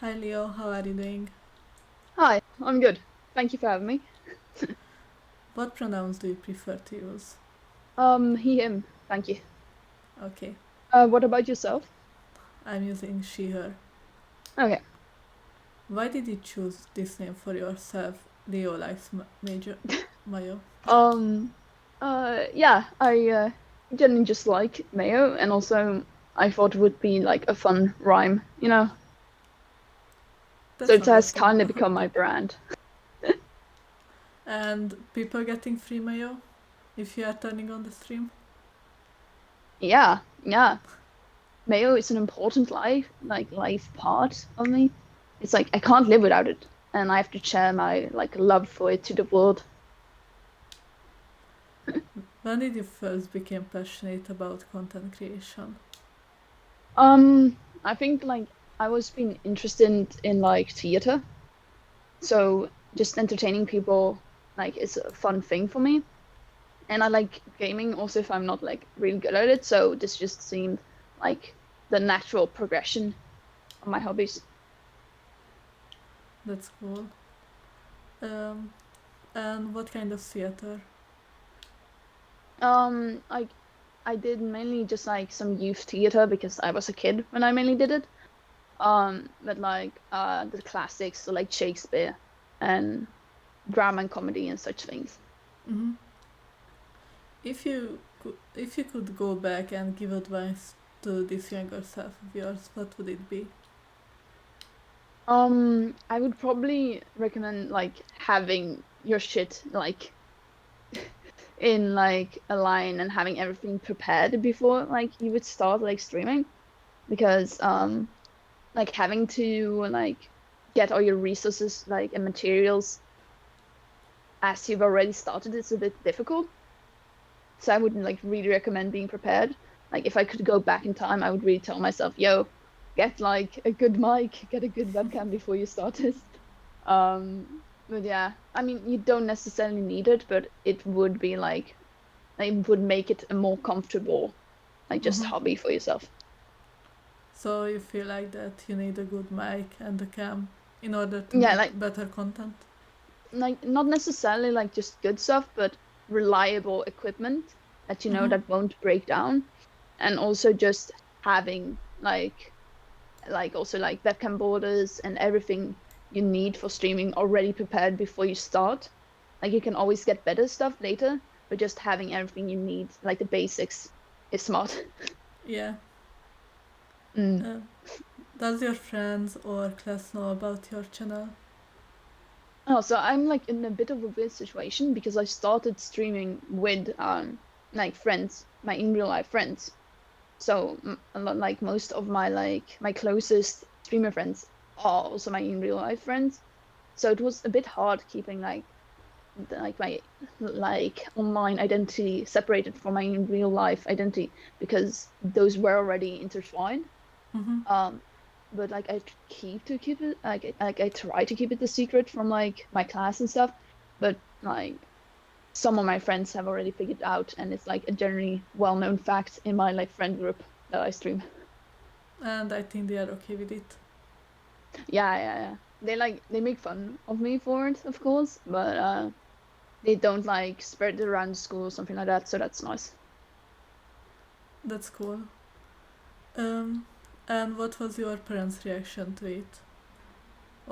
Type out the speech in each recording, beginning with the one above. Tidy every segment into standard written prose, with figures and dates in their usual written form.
Hi Leo, how are you doing? Hi, I'm good. Thank you for having me. What pronouns do you prefer to use? He, him. Thank you. Okay, What about yourself? I'm using she, her. Okay. Why did you choose this name for yourself, Leo likes Major Mayo? Um, yeah, I generally just like Mayo, and also I thought it would be like a fun rhyme. So That's it has wonderful. kind of become my brand. And people getting free Mayo if you are turning on the stream? Yeah, yeah. Mayo is an important life part of me. It's like I can't live without it, and I have to share my like love for it to the world. When did you first become passionate about content creation? I think like I was being interested in like theater. So just entertaining people like is a fun thing for me. And I like gaming also if I'm not like really good at it. So this just seemed like the natural progression of my hobbies. That's cool. Um, and what kind of theater? Like I did mainly just like some youth theater because I was a kid when I mainly did it. But like the classics, so like Shakespeare and drama and comedy and such things. Hmm. If you could go back and give advice to this younger self of yours, what would it be? I would probably recommend like having your shit like in like a line and having everything prepared before like you would start like streaming because like having to like get all your resources like and materials as you've already started is a bit difficult. So I would like really recommend being prepared. Like if I could go back in time, I would really tell myself, yo, get like a good mic, get a good webcam before you start this. But yeah, I mean, you don't necessarily need it, but it would be like it would make it a more comfortable, like just Hmm. hobby for yourself. So you feel like that you need a good mic and a cam in order to Yeah, make better content? like not necessarily like just good stuff, but reliable equipment that you know Hmm. that won't break down, and also just having like also like webcam borders and everything you need for streaming already prepared before you start. Like you can always get better stuff later, but just having everything you need, like the basics, is smart. Yeah. Mm. Uh, does your friends or class know about your channel? Oh, so I'm like in a bit of a weird situation because I started streaming with like friends, my in real life friends. So a lot like most of my like my closest streamer friends are also my in real life friends. So it was a bit hard keeping like my like online identity separated from my in real life identity because those were already intertwined. Hmm. Um, but like keep it like I try to keep it the secret from like my class and stuff. But like some of my friends have already figured out, and it's like a generally well-known fact in my like friend group that I stream. And I think they are okay with it. Yeah, yeah, yeah. They make fun of me for it, of course, but they don't like spread it around the school or something like that, so that's nice. That's cool. Um, and what was your parents' reaction to it?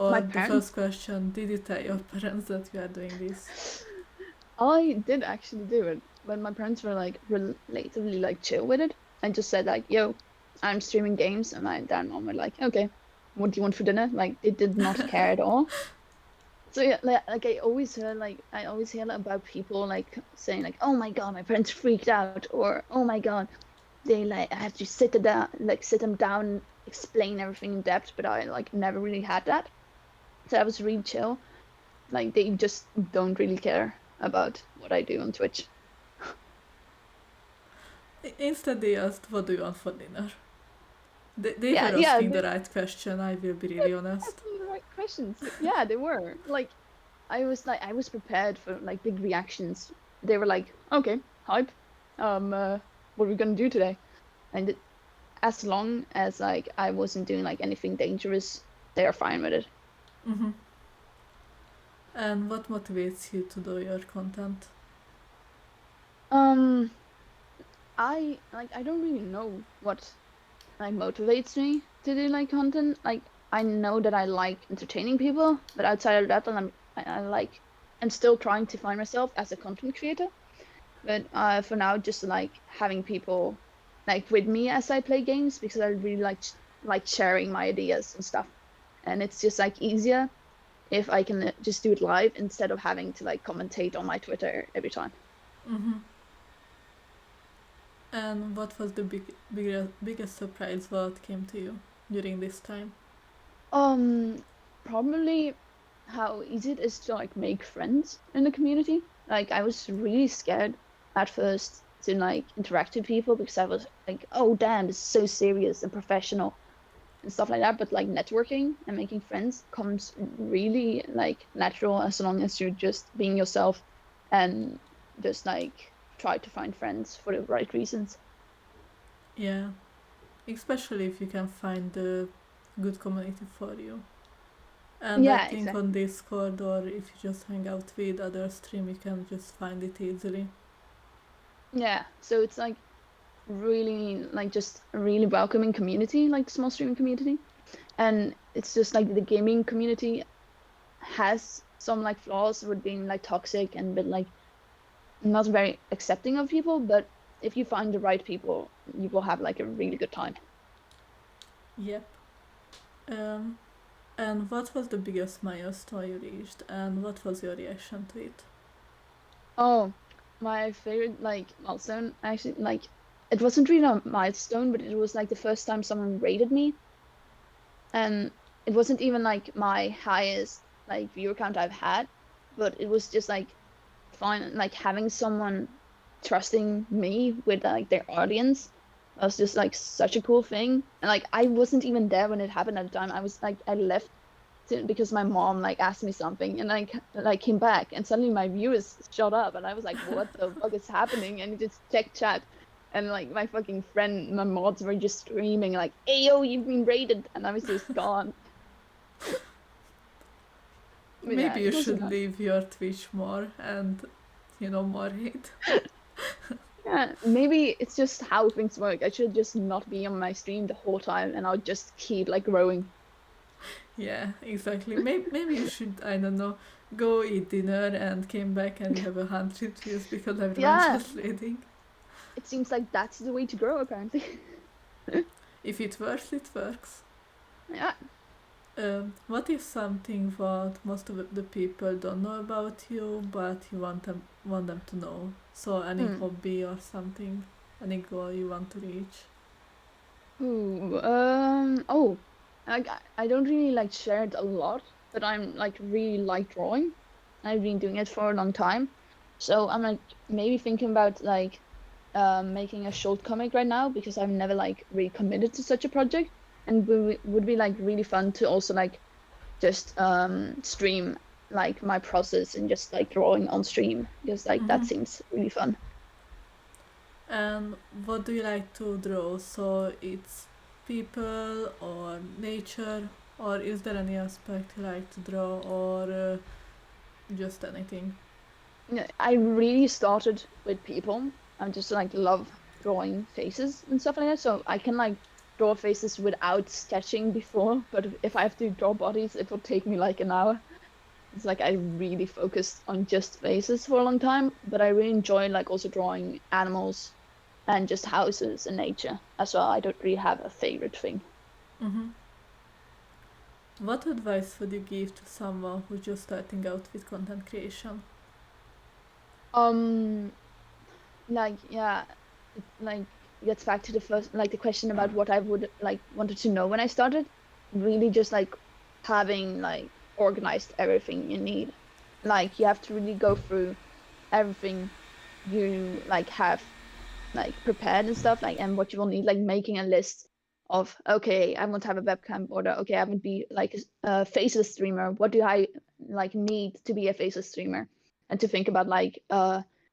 My Or the first parents, question, did you tell your parents that you are doing this? I did actually do it, but my parents were like relatively like chill with it and just said like, "Yo, I'm streaming games," and my dad and mom were like, "Okay, what do you want for dinner?" Like they did not care at all. So yeah, like I always hear like, about people like saying like, "Oh my God, my parents freaked out," or "Oh my God, they like I have to sit them down, explain everything in depth," but I like never really had that. So I was really chill. Like they just don't really care about what I do on Twitch. Instead, they asked, what do you want for dinner? They Yeah, were yeah, asking the right question, I will be really honest. asking the right questions. Yeah, they were. I was prepared for like big reactions. They were like, "Okay, hype. What are we gonna do today?" And as long as like I wasn't doing like anything dangerous, they are fine with it. Mm-hmm. And what motivates you to do your content? Um, I don't really know what like motivates me to do like content. Like I know that I like entertaining people, but outside of that, I like I'm still trying to find myself as a content creator. But for now, just like having people like with me as I play games because I really like sharing my ideas and stuff. And it's just like easier if I can just do it live instead of having to like commentate on my Twitter every time. Mm-hmm. And what was the biggest surprise what came to you during this time? Um, Probably how easy it is to like make friends in the community. Like I was really scared at first to like interact with people because I was like, oh damn, it's so serious and professional and stuff like that. But like networking and making friends comes really like natural as long as you're just being yourself and just like try to find friends for the right reasons. Yeah, especially if you can find a good community for you. And I Yeah, think on exactly. Discord or if you just hang out with other stream, you can just find it easily. Yeah. So it's like really like just a really welcoming community, like small streaming community. And it's just like the gaming community has some like flaws with being like toxic and bit like not very accepting of people, but if you find the right people, you will have like a really good time. Yep. Um, and what was the biggest milestone you reached, and what was your reaction to it? Oh, my favorite like milestone actually like it wasn't really a milestone, but it was like the first time someone rated me, and it wasn't even like my highest like viewer count I've had, but it was just like fine like having someone trusting me with like their audience was just like such a cool thing. And like I wasn't even there when it happened at the time. I was like I left because my mom like asked me something and like came back and suddenly my viewers shot up and I was like what the fuck is happening, and just checked chat and like my fucking friend my mods were just screaming like ayo you've been raided, and I was just gone. But yeah, Maybe you it was should fun. leave your Twitch more and, more hate. Yeah, maybe it's just how things work. I should just not be on my stream the whole time and I'll just keep like growing. Yeah, exactly. Maybe you should, I don't know, go eat dinner and came back and you have 100 views because everyone's Yeah, just waiting. it seems like that's the way to grow apparently. If it works, it works. Yeah. What is something what most of the people don't know about you, but you want them to know? So any Hmm. hobby or something, any goal you want to reach? Ooh, oh, I don't really like share it a lot, but I'm like really like drawing. I've been doing it for a long time. So I'm like maybe thinking about like making a short comic right now because I've never like really committed to such a project, and would be like really fun to also like just stream like my process and just like drawing on stream because like that Mm-hmm. seems really fun. And what do you like to draw? So it's people or nature, or is there any aspect you like to draw, or just anything? Yeah, I really started with people. I just like love drawing faces and stuff like that. So I can like draw faces without sketching before, but if I have to draw bodies, it will take me like an hour. It's like I really focused on just faces for a long time, but I really enjoy like also drawing animals and just houses and nature as well. I don't really have a favorite thing. Mm-hmm. What advice would you give to someone who's just starting out with content creation? Um, like yeah, it like gets back to the first like the question about what I would like wanted to know when I started. Really just like having like organized everything you need. Like you have to really go through everything you like have like prepared and stuff like and what you will need, like making a list of okay I want to have a webcam order, okay I would be like a faceless streamer, what do I like need to be a faceless streamer, and to think about like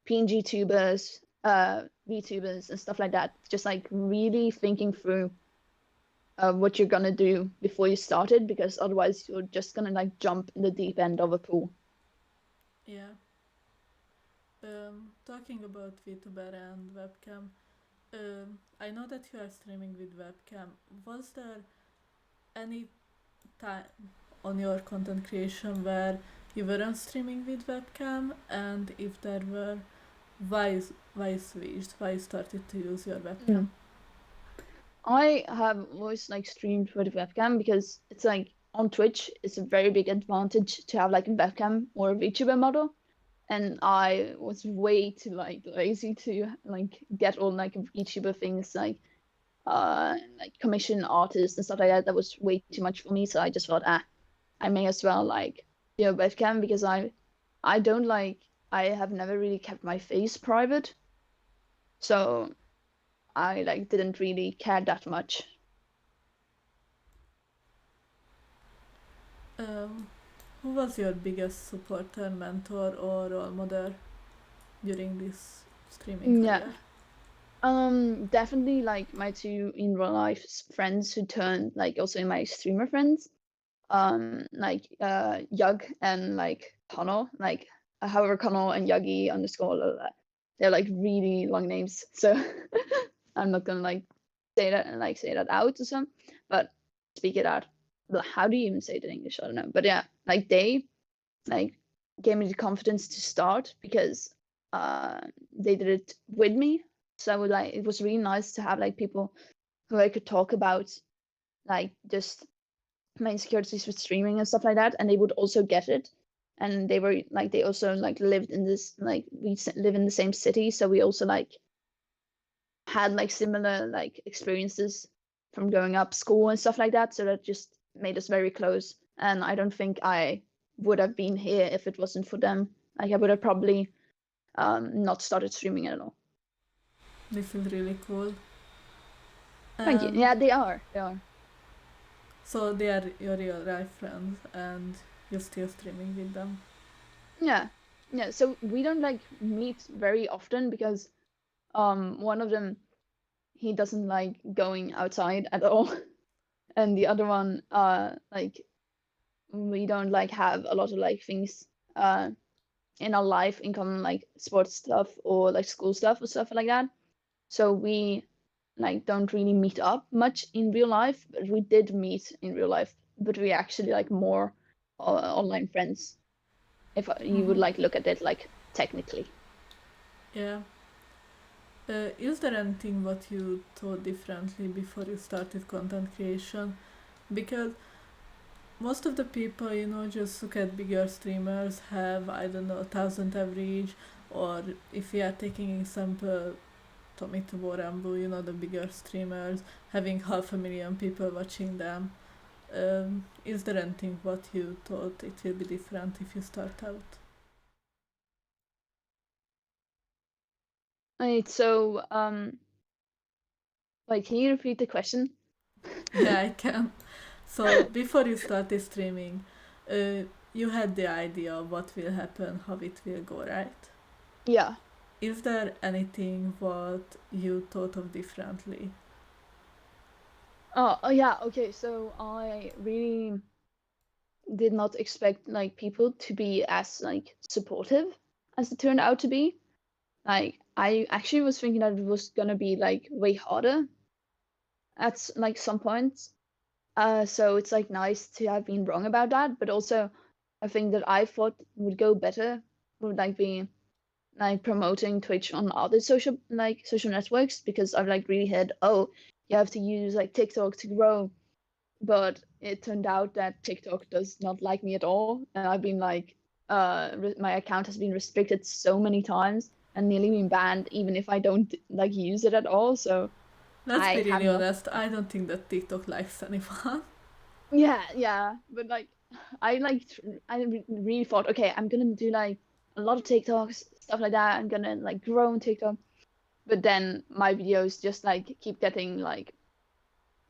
PNG tubers, VTubers and stuff like that, just like really thinking through what you're gonna do before you started, because otherwise you're just gonna like jump in the deep end of a pool. Yeah. Talking about VTuber and webcam, I know that you are streaming with webcam. Was there any time on your content creation where you weren't streaming with webcam? And if there were, why switched? Why started to use your webcam? Mm. I have always like streamed with a webcam because it's like on Twitch, it's a very big advantage to have like a webcam or a VTuber model. And I was way too like lazy to like get all like VTuber things like commission artists and stuff like that. That was way too much for me. So I just thought, I may as well like do a webcam because I don't like I have never really kept my face private. So I like didn't really care that much. Um, who was your biggest supporter, mentor, or role model during this streaming Yeah. career? Definitely like my two in real life friends who turned like also my streamer friends. Like Yug and like Connor, like however Connor and Yuggy underscore they're like really long names, so I'm not gonna like say that out or something, but speak it out. How do you even say it in English? I don't know, but yeah, like they like gave me the confidence to start because they did it with me. So I would like it was really nice to have like people who I could talk about like just my insecurities with streaming and stuff like that, and they would also get it. And they were like they also like lived in this like live in the same city, so we also like had like similar like experiences from growing up school and stuff like that, so that just made us very close. And I don't think I would have been here if it wasn't for them. Like I would have probably not started streaming at all. This is really cool. Thank you. And Yeah, they are. so they are your real life friends, and you're still streaming with them. Yeah, yeah, so we don't like meet very often because one of them he doesn't like going outside at all. And the other one like we don't like have a lot of like things in our life in common, like sports stuff or like school stuff or stuff like that. So we like don't really meet up much in real life, but we did meet in real life, but we actually like more online friends if you would Mm-hmm. like look at it like technically. Yeah. Is there anything what you thought differently before you started content creation? Because most of the people, just look at bigger streamers have, I don't know, 1,000 average, or if we are taking example, Tommy Rambo, the bigger streamers, having 500,000 people watching them. Is there anything what you thought it will be different if you start out? Right, so like can you repeat the question? Yeah, I can. So before you started streaming, uh, you had the idea of what will happen, how it will go, right? Yeah. Is there anything what you thought of differently? Oh, yeah, okay. So I really did not expect like people to be as like supportive as it turned out to be. Like I actually was thinking that it was gonna be like way harder at like some points. So it's like nice to have been wrong about that, but also a thing that I thought would go better would like be like promoting Twitch on other social networks, because I've like really heard, oh, you have to use like TikTok to grow, but it turned out that TikTok does not like me at all, and I've been like, my account has been restricted so many times and nearly been banned, even if I don't like use it at all. So Let's I be have really not. honest, I don't think that TikTok likes anyone. Yeah, yeah, but like, I really thought, okay, I'm gonna do like a lot of TikToks, stuff like that. I'm gonna like grow on TikTok, but then my videos just like keep getting like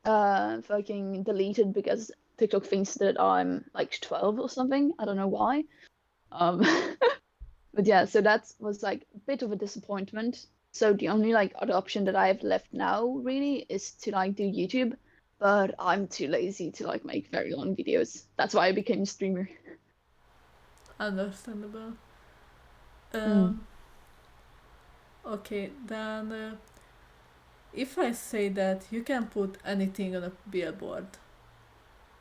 fucking deleted because TikTok thinks that I'm like 12 or something. I don't know why. Um, but yeah, so that was like a bit of a disappointment. So the only like other option that I have left now really is to like do YouTube, but I'm too lazy to like make very long videos. That's why I became a streamer. Understandable. Mm. Um, okay, then if I say that you can put anything on a billboard,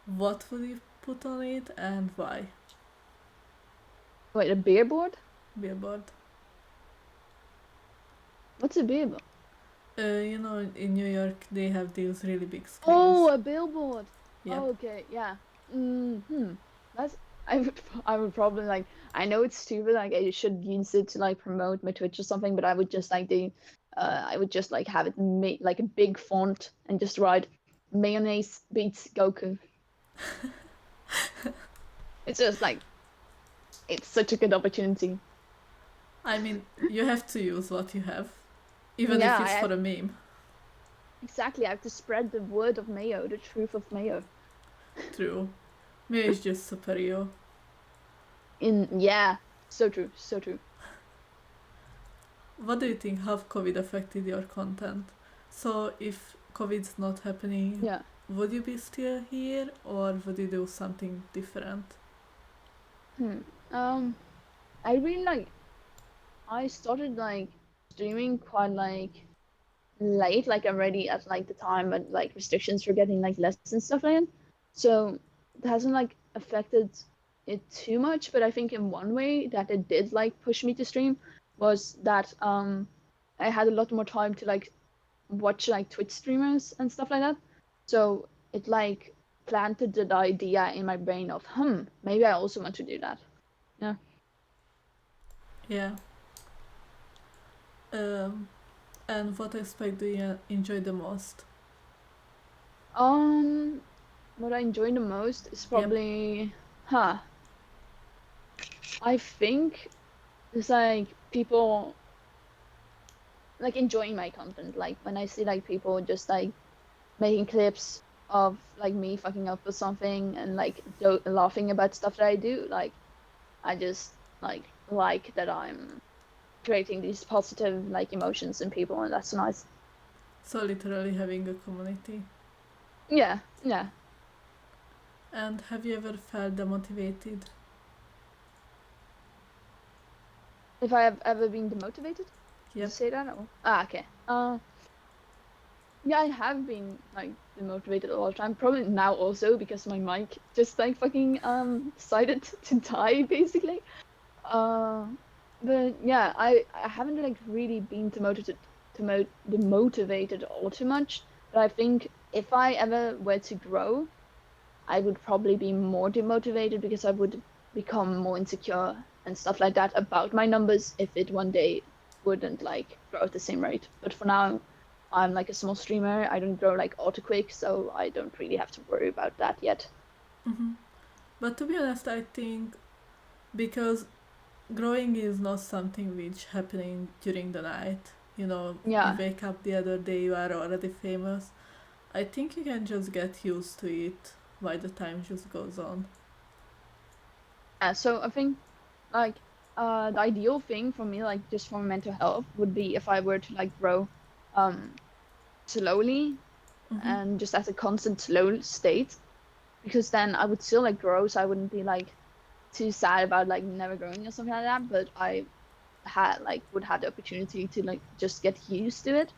what would you put on it and why? Wait, a billboard? Billboard. What's a billboard? In New York they have these really big screens. Oh, a billboard. Yep. Oh, okay, yeah. Hmm. That's I would probably like. I know it's stupid. Like I should use it to like promote my Twitch or something, but I would just like I would just like have it made like a big font and just write mayonnaise beats Goku. It's just like it's such a good opportunity. I mean, you have to use what you have, even Yeah, if it's for a meme. exactly. I have to spread the word of Mayo, the truth of Mayo. True. Maybe it's just superior. Yeah, so true, so true. What do you think have COVID affected your content? So if COVID's not happening, Yeah. would you be still here or would you do something different? Hmm. Um, I really like. I started like streaming quite like late, like already at like the time when like restrictions were getting like less and stuff like that. So it hasn't like affected it too much, but I think in one way that it did like push me to stream was that I had a lot more time to like watch like Twitch streamers and stuff like that. So it like planted the idea in my brain of maybe I also want to do that. Yeah. Yeah. Um, and what aspect do you enjoy the most? Um, what I enjoy the most is Yep. probably, I think it's like people like enjoying my content. Like when I see like people just like making clips of like me fucking up or something and like laughing about stuff that I do, like I just like that I'm creating these positive like emotions in people, and that's nice. So literally having a community. Yeah, yeah. And have you ever felt demotivated? If I have ever been demotivated, did you Yep. say that? Or... okay. Yeah, I have been like demotivated all the time. Probably now also because my mic just like fucking decided to die basically. Uh, but yeah, I haven't like really been demotivated all too much. But I think if I ever were to grow, I would probably be more demotivated because I would become more insecure and stuff like that about my numbers if it one day wouldn't like grow at the same rate. But for now, I'm like a small streamer. I don't grow like auto quick, so I don't really have to worry about that yet. Mm-hmm. But to be honest, I think because growing is not something which happening during the night. You Yeah. wake up the other day, you are already famous. I think you can just get used to it while the time just goes on. So I think like the ideal thing for me, like just for mental health, would be if I were to like grow um slowly Mm-hmm. and just at a constant slow state, because then I would still like grow, so I wouldn't be like too sad about like never growing or something like that. But I had like would have the opportunity to like just get used to it,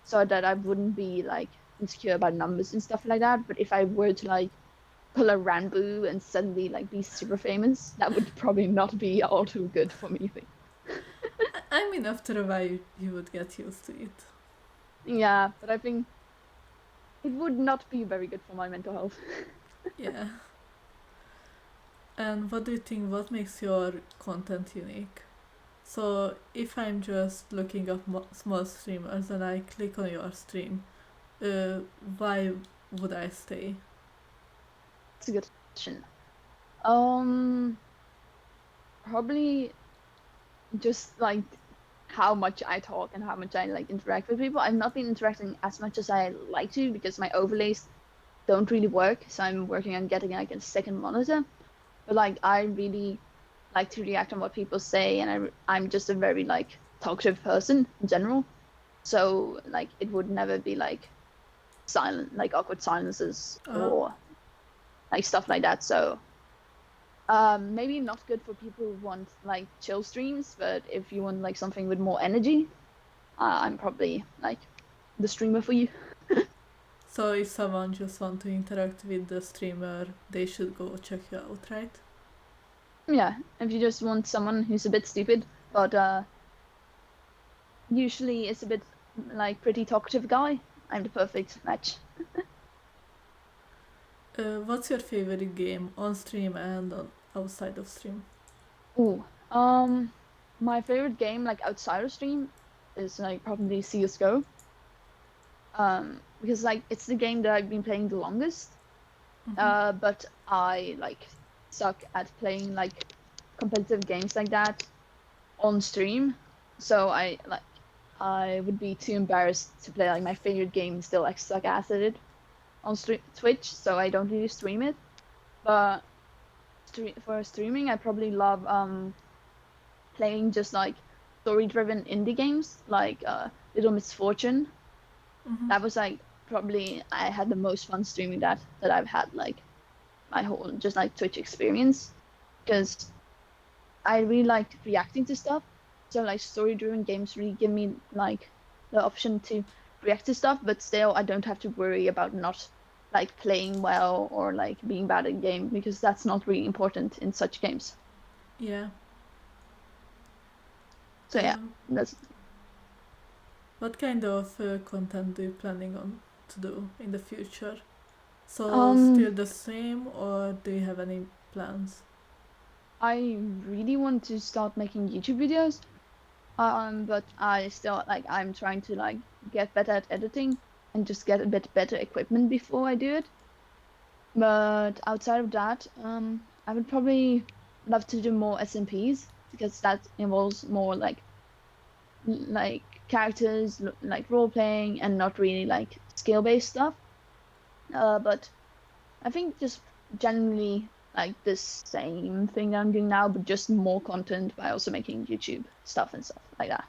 so that I wouldn't be like insecure about numbers and stuff like that. But if I were to like pull a Ranboo and suddenly like be super famous, that would probably not be all too good for me. I mean, after a while, you would get used to it. Yeah, but I think it would not be very good for my mental health. Yeah. And what do you think? What makes your content unique? So, if I'm just looking up small streamers and I click on your stream, uh, why would I stay? It's a good question. Um, Probably just like how much I talk and how much I like interact with people. I've not been interacting as much as I like to because my overlays don't really work. So I'm working on getting like a second monitor. But like I really like to react on what people say, and I'm just a very like talkative person in general. So like it would never be like awkward silences Uh-huh. or like stuff like that. So maybe not good for people who want like chill streams, but if you want like something with more energy, I'm probably like the streamer for you. So if someone just want to interact with the streamer, they should go check you out, right? Yeah, if you just want someone who's a bit stupid, but usually is a bit like pretty talkative guy, I'm the perfect match. What's your favorite game on stream and outside of stream? Ooh, my favorite game like outside of stream is like probably CS:GO. Because like it's the game that I've been playing the longest. Mm-hmm. But I like suck at playing like competitive games like that on stream. So I would be too embarrassed to play like my favorite game and still like suck ass at it on Twitch. So I don't really stream it. But for streaming, I probably love playing just like story-driven indie games like Little Misfortune. Mm-hmm. That was like probably I had the most fun streaming that I've had like my whole just like Twitch experience because I really like reacting to stuff. So like story-driven games really give me like the option to react to stuff, but still I don't have to worry about not like playing well or like being bad at game because that's not really important in such games. Yeah. So yeah, Um, that's what kind of content do you planning on to do in the future? So um still the same, or do you have any plans? I really want to start making YouTube videos. But I still like I'm trying to like get better at editing and just get a bit better equipment before I do it. But outside of that, I would probably love to do more SMPs because that involves more like characters, like role playing, and not really like skill based stuff. But I think just generally like the same thing that I'm doing now, but just more content by also making YouTube stuff and stuff like that.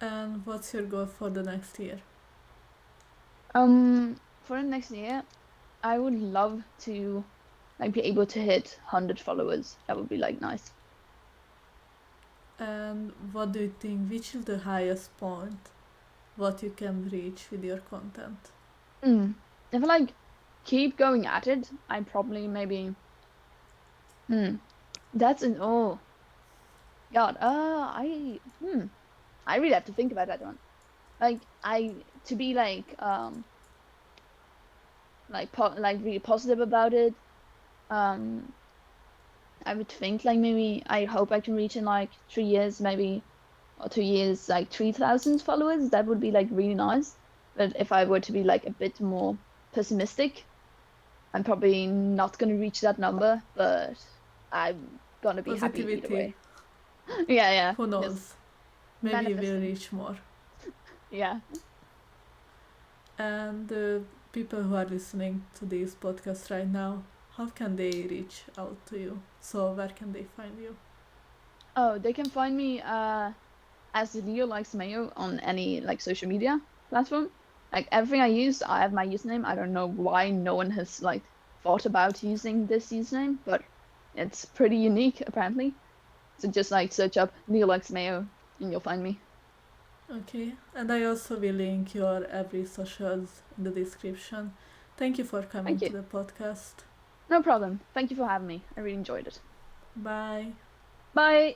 And what's your goal for the next year? For the next year, I would love to like be able to hit 100 followers. That would be like nice. And what do you think, which is the highest point what you can reach with your content? Mm. If I like keep going at it, I probably maybe hmm. That's an oh God. I really have to think about that one. Like I to be like really positive about it. Um, I would think like maybe I hope I can reach in like 3 years, maybe or 2 years, like 3,000 followers. That would be like really nice. But if I were to be like a bit more pessimistic, I'm probably not gonna reach that number, but I'm gonna be happy either Positivity, way. Yeah, yeah. who Just knows? Maybe you will manifesting. reach more. Yeah. And people who are listening to this podcast right now, how can they reach out to you? So where can they find you? Oh, they can find me as LeoLikesMayo on any like social media platform. Like everything I use, I have my username. I don't know why no one has like thought about using this username, but it's pretty unique apparently. So just like search up LeoLikesMayo and you'll find me. Okay, and I also will link your every socials in the description. Thank you for coming Thank you. to the podcast. No problem. Thank you for having me. I really enjoyed it. Bye. Bye.